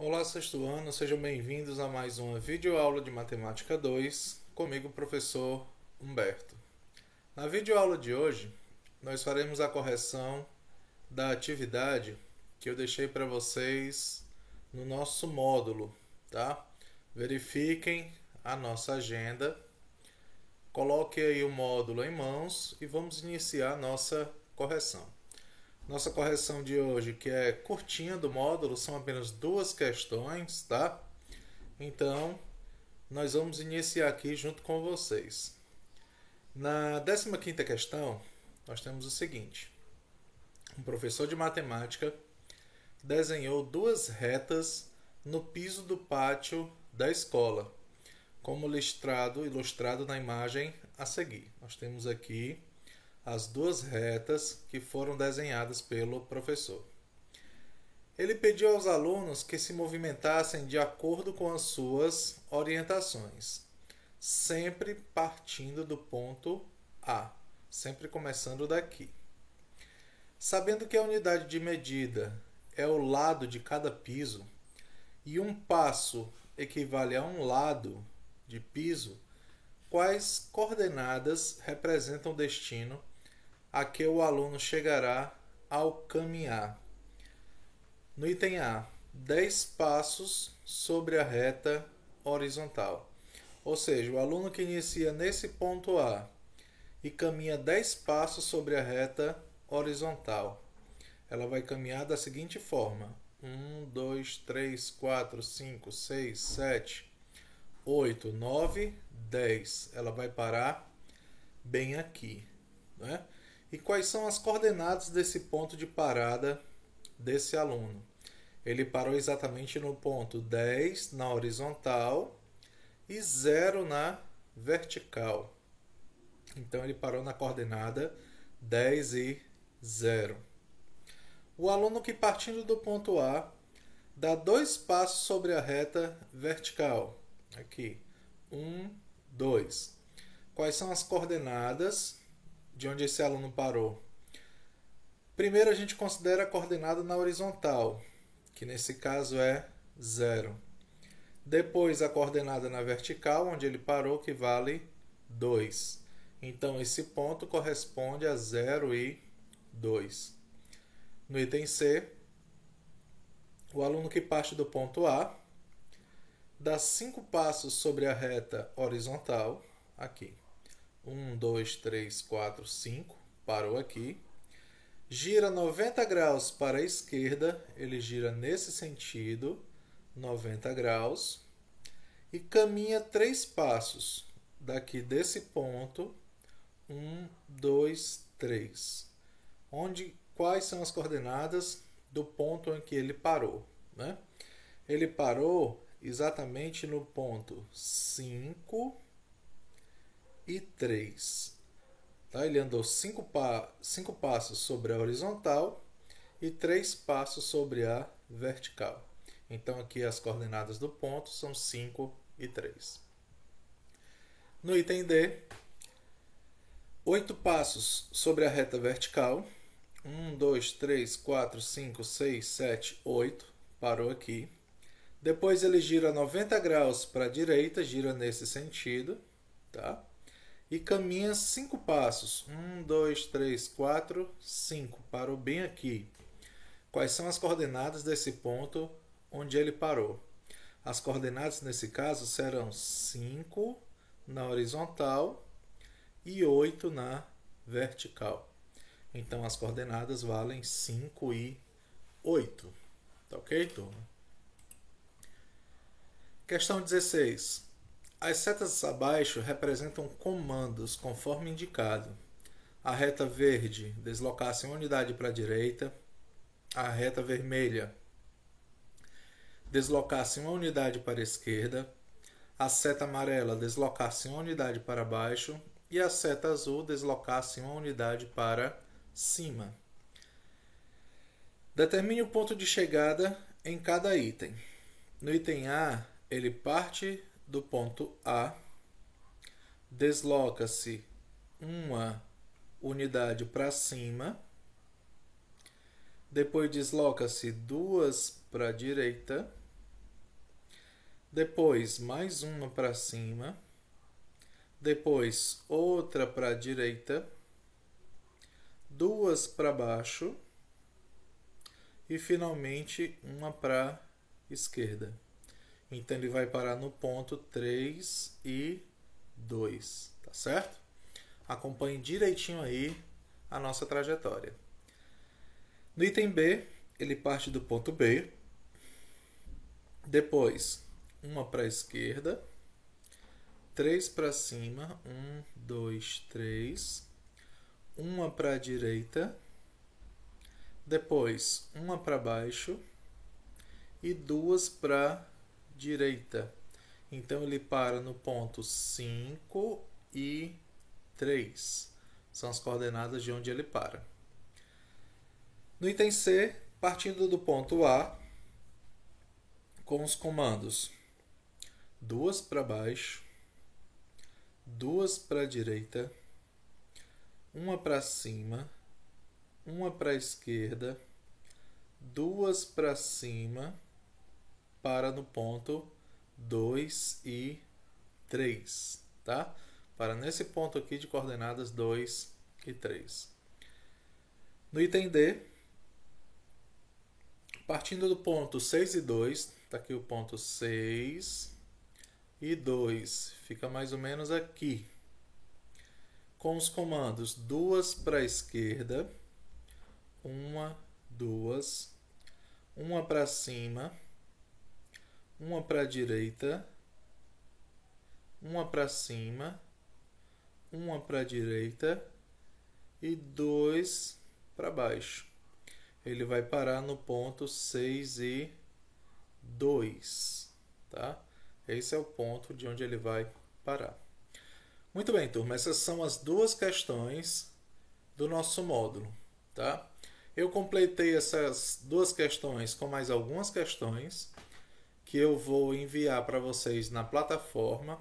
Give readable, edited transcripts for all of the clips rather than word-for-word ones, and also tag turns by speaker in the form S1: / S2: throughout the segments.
S1: Olá, sexto ano, sejam bem-vindos a mais uma videoaula de Matemática 2, comigo, professor Humberto. Na videoaula de hoje, nós faremos a correção da atividade que eu deixei para vocês no nosso módulo, tá? Verifiquem a nossa agenda, coloque aí o módulo em mãos e vamos iniciar a nossa correção. Nossa correção de hoje, que é curtinha do módulo, são apenas duas questões, tá? Então, nós vamos iniciar aqui junto com vocês. Na 15ª questão, nós temos o seguinte. Um professor de matemática desenhou duas retas no piso do pátio da escola, como ilustrado na imagem a seguir. Nós temos aqui as duas retas que foram desenhadas pelo professor. Ele pediu aos alunos que se movimentassem de acordo com as suas orientações, sempre partindo do ponto A, sempre começando daqui. Sabendo que a unidade de medida é o lado de cada piso e um passo equivale a um lado de piso, quais coordenadas representam o destino a que o aluno chegará ao caminhar? No item A, 10 passos sobre a reta horizontal. Ou seja, o aluno que inicia nesse ponto A e caminha 10 passos sobre a reta horizontal, ela vai caminhar da seguinte forma: 1, 2, 3, 4, 5, 6, 7, 8, 9, 10. Ela vai parar bem aqui, né? E quais são as coordenadas desse ponto de parada desse aluno? Ele parou exatamente no ponto 10 na horizontal e 0 na vertical. Então ele parou na coordenada 10 e 0. O aluno que partindo do ponto A dá 2 passos sobre a reta vertical. Aqui, 1, 2. Quais são as coordenadas de onde esse aluno parou? Primeiro a gente considera a coordenada na horizontal, que nesse caso é 0. Depois a coordenada na vertical, onde ele parou, que vale 2. Então esse ponto corresponde a 0 e 2. No item C, o aluno que parte do ponto A dá 5 passos sobre a reta horizontal, aqui. 1, 2, 3, 4, 5, parou aqui. Gira 90 graus para a esquerda, ele gira nesse sentido, 90 graus, e caminha 3 passos daqui desse ponto, 1, 2, 3. Quais são as coordenadas do ponto em que ele parou, né? Ele parou exatamente no ponto 5 e 3. Tá? Ele andou 5 passos sobre a horizontal e 3 passos sobre a vertical. Então aqui as coordenadas do ponto são 5 e 3. No item D, 8 passos sobre a reta vertical. 1, 2, 3, 4, 5, 6, 7, 8. Parou aqui. Depois ele gira 90 graus para a direita, gira nesse sentido, tá? E caminha 5 passos. 1, 2, 3, 4, 5. Parou bem aqui. Quais são as coordenadas desse ponto onde ele parou? As coordenadas nesse caso serão 5 na horizontal e 8 na vertical. Então as coordenadas valem 5 e 8. Tá ok, turma? Questão 16. As setas abaixo representam comandos conforme indicado. A reta verde, deslocar-se uma unidade para a direita. A reta vermelha, deslocar-se uma unidade para a esquerda. A seta amarela, deslocar-se uma unidade para baixo. E a seta azul, deslocar-se uma unidade para cima. Determine o ponto de chegada em cada item. No item A, ele parte do ponto A, desloca-se uma unidade para cima, depois desloca-se duas para a direita depois mais uma para cima, depois outra para a direita, duas para baixo e finalmente uma para a esquerda. Então ele vai parar no ponto 3 e 2, tá certo? Acompanhe direitinho aí a nossa trajetória. No item B, ele parte do ponto B, depois uma para a esquerda, 3 para cima, 1, 2, 3, uma para a direita, depois uma para baixo e duas para a direita. Então ele para no ponto 5 e 3. São as coordenadas de onde ele para. No item C, partindo do ponto A, com os comandos duas para baixo, duas para a direita, uma para cima, uma para a esquerda, duas para cima, para no ponto 2 e 3, tá? Para nesse ponto aqui de coordenadas 2 e 3. No item D, partindo do ponto 6 e 2, está aqui o ponto 6 e 2, fica mais ou menos aqui. Com os comandos duas para a esquerda, uma, duas, uma para cima, uma para a direita, uma para cima, uma para a direita e dois para baixo. Ele vai parar no ponto 6 e 2, tá? Esse é o ponto de onde ele vai parar. Muito bem, turma, essas são as duas questões do nosso módulo, tá? Eu completei essas duas questões com mais algumas questões que eu vou enviar para vocês na plataforma.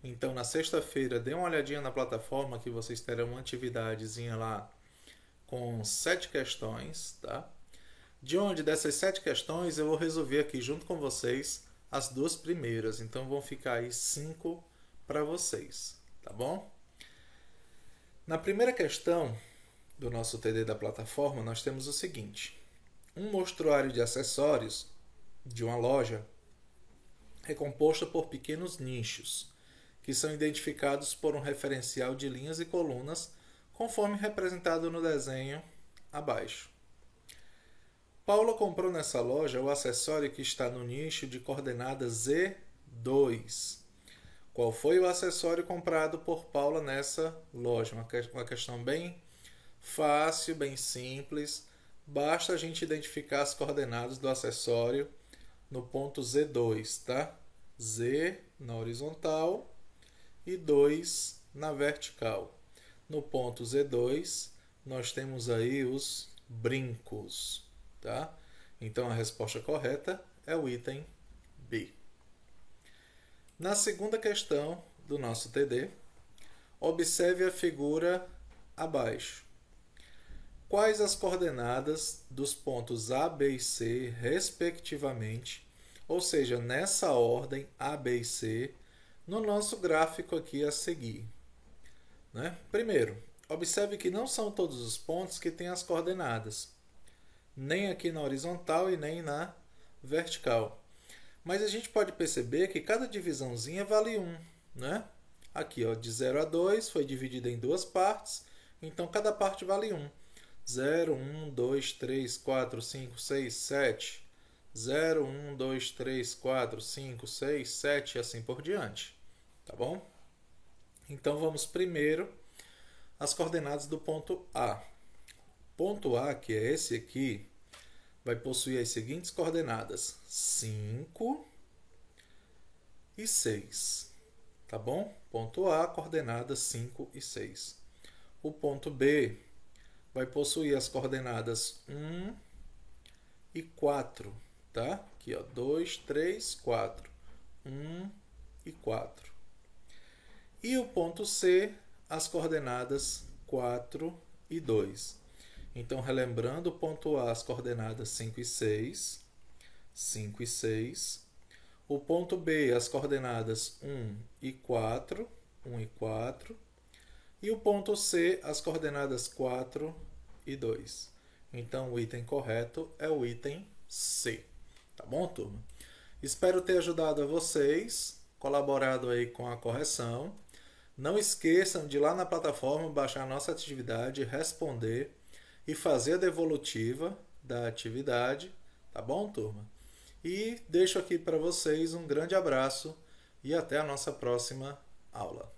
S1: Então, na sexta-feira, dê uma olhadinha na plataforma que vocês terão uma atividadezinha lá com 7 questões, tá? De onde dessas 7 questões eu vou resolver aqui junto com vocês as duas primeiras. Então, vão ficar aí 5 para vocês, tá bom? Na primeira questão do nosso TD da plataforma, nós temos o seguinte: um mostruário de acessórios de uma loja é composto por pequenos nichos, que são identificados por um referencial de linhas e colunas, conforme representado no desenho abaixo. Paula comprou nessa loja o acessório que está no nicho de coordenada Z2. Qual foi o acessório comprado por Paula nessa loja? Uma questão bem fácil, bem simples. Basta a gente identificar as coordenadas do acessório no ponto Z2, tá? Z na horizontal e 2 na vertical. No ponto Z2, nós temos aí os brincos, tá? Então a resposta correta é o item B. Na segunda questão do nosso TD, observe a figura abaixo. Quais as coordenadas dos pontos A, B e C, respectivamente, ou seja, nessa ordem A, B e C, no nosso gráfico aqui a seguir, né? Primeiro, observe que não são todos os pontos que têm as coordenadas, nem aqui na horizontal e nem na vertical. Mas a gente pode perceber que cada divisãozinha vale 1, né? Aqui, ó, de 0 a 2 foi dividida em duas partes, então cada parte vale 1. 0, 1, 2, 3, 4, 5, 6, 7. 0, 1, 2, 3, 4, 5, 6, 7 e assim por diante. Tá bom? Então vamos primeiro às coordenadas do ponto A. Ponto A, que é esse aqui, vai possuir as seguintes coordenadas: 5 e 6. Tá bom? Ponto A, coordenadas 5 e 6. O ponto B vai possuir as coordenadas 1 e 4. Tá? Aqui, ó, 2, 3, 4. 1 e 4. E o ponto C, as coordenadas 4 e 2. Então, relembrando o ponto A, as coordenadas 5 e 6. 5 e 6. O ponto B, as coordenadas 1 e 4, 1 e 4. E o ponto C, as coordenadas 4 e 2. Então, o item correto é o item C. Tá bom, turma? Espero ter ajudado a vocês, colaborado aí com a correção. Não esqueçam de ir lá na plataforma baixar a nossa atividade, responder e fazer a devolutiva da atividade. Tá bom, turma? E deixo aqui para vocês um grande abraço e até a nossa próxima aula.